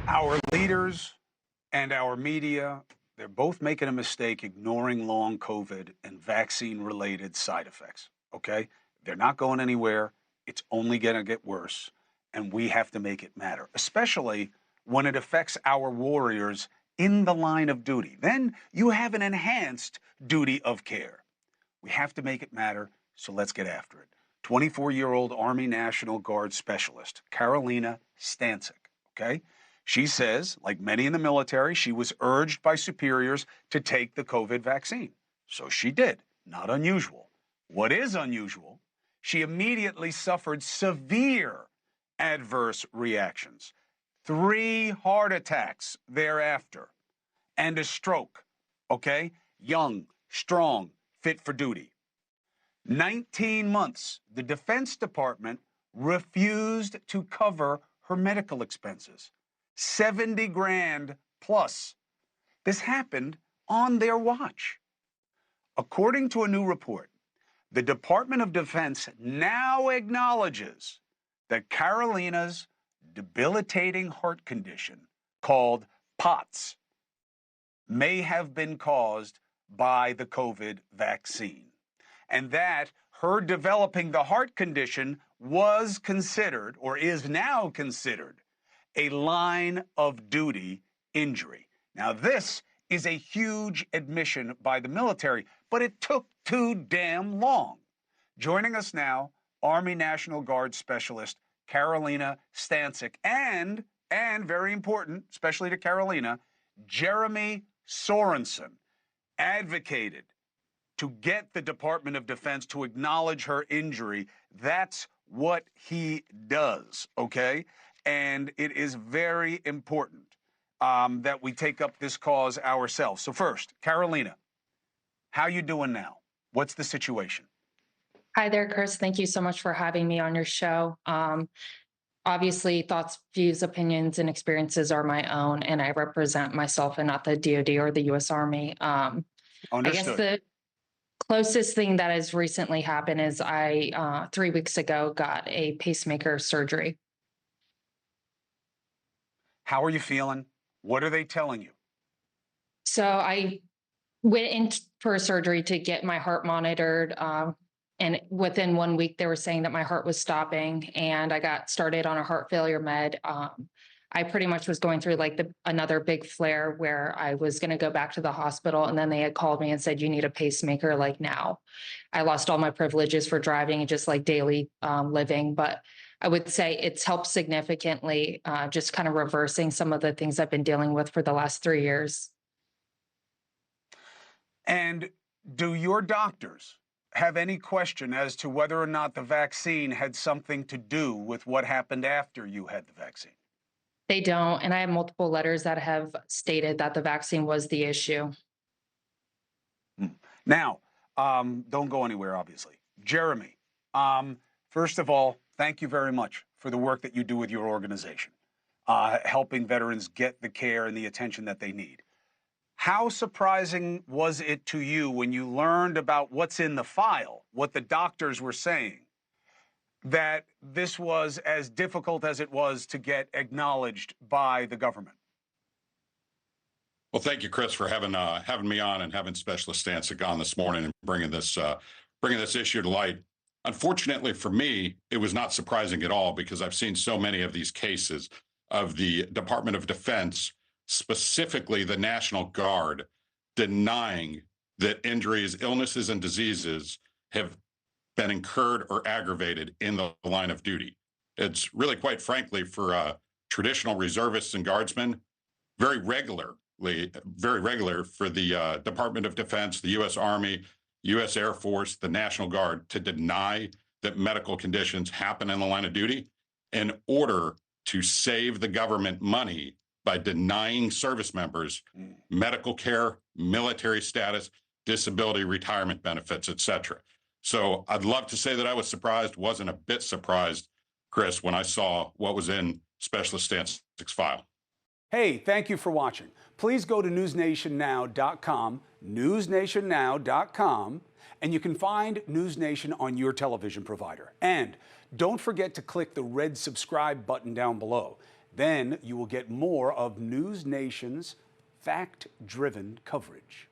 Our leaders and our media, they're both making a mistake ignoring long COVID and vaccine-related side effects, okay? They're not going anywhere. It's only going to get worse, and we have to make it matter, especially when it affects our warriors in the line of duty. Then you have an enhanced duty of care. We have to make it matter, so let's get after it. 24-year-old Army National Guard specialist, Karoline Stancik, okay? She says, like many in the military, she was urged by superiors to take the COVID vaccine. So she did. Not unusual. What is unusual, she immediately suffered severe adverse reactions, 3 heart attacks thereafter, and a stroke, okay? Young, strong, fit for duty. 19 months, the Defense Department refused to cover her medical expenses. 70 grand plus. This happened on their watch. According to a new report, the Department of Defense now acknowledges that Karolina's debilitating heart condition, called POTS, may have been caused by the COVID vaccine, and that her developing the heart condition was considered, or is now considered, a line of duty injury. Now, this is a huge admission by the military, but it took too damn long. Joining us now, Army National Guard specialist Karoline Stancik, and very important, especially to Karoline, Jeremy Sorenson advocated to get the Department of Defense to acknowledge her injury. That's what he does, okay? And it is very important that we take up this cause ourselves. So first, Karoline, how you doing now? What's the situation? Hi there, Chris. Thank you so much for having me on your show. Obviously, thoughts, views, opinions, and experiences are my own, and I represent myself and not the DoD or the U.S. Army. I guess the closest thing that has recently happened is I, 3 weeks ago, got a pacemaker surgery. How are you feeling? What are they telling you? So I went in for surgery to get my heart monitored. And within 1 week, they were saying that my heart was stopping, and I got started on a heart failure med. I pretty much was going through like another big flare where I was going to go back to the hospital, and then they had called me and said, you need a pacemaker like now. I lost all my privileges for driving and just like daily living, but I would say it's helped significantly, just kind of reversing some of the things I've been dealing with for the last 3 years. And do your doctors have any question as to whether or not the vaccine had something to do with what happened after you had the vaccine? They don't, and I have multiple letters that have stated that the vaccine was the issue. Now, don't go anywhere, obviously. Jeremy, first of all, thank you very much for the work that you do with your organization, helping veterans get the care and the attention that they need. How surprising was it to you when you learned about what's in the file, what the doctors were saying, that this was as difficult as it was to get acknowledged by the government? Well, thank you, Chris, for having me on and having Specialist Stancik on this morning and bringing this issue to light. Unfortunately for me, it was not surprising at all, because I've seen so many of these cases of the Department of Defense, specifically the National Guard, denying that injuries, illnesses, and diseases have been incurred or aggravated in the line of duty. It's really, quite frankly, for traditional reservists and guardsmen, very regular for the Department of Defense, the U.S. Army, U.S. Air Force, the National Guard to deny that medical conditions happen in the line of duty in order to save the government money by denying service members medical care, military status, disability, retirement benefits, et cetera. So I'd love to say that I was surprised, wasn't a bit surprised, Chris, when I saw what was in Specialist Stancik's file. Hey, thank you for watching. Please go to newsnationnow.com, newsnationnow.com, and you can find NewsNation on your television provider. And don't forget to click the red subscribe button down below. Then you will get more of NewsNation's fact-driven coverage.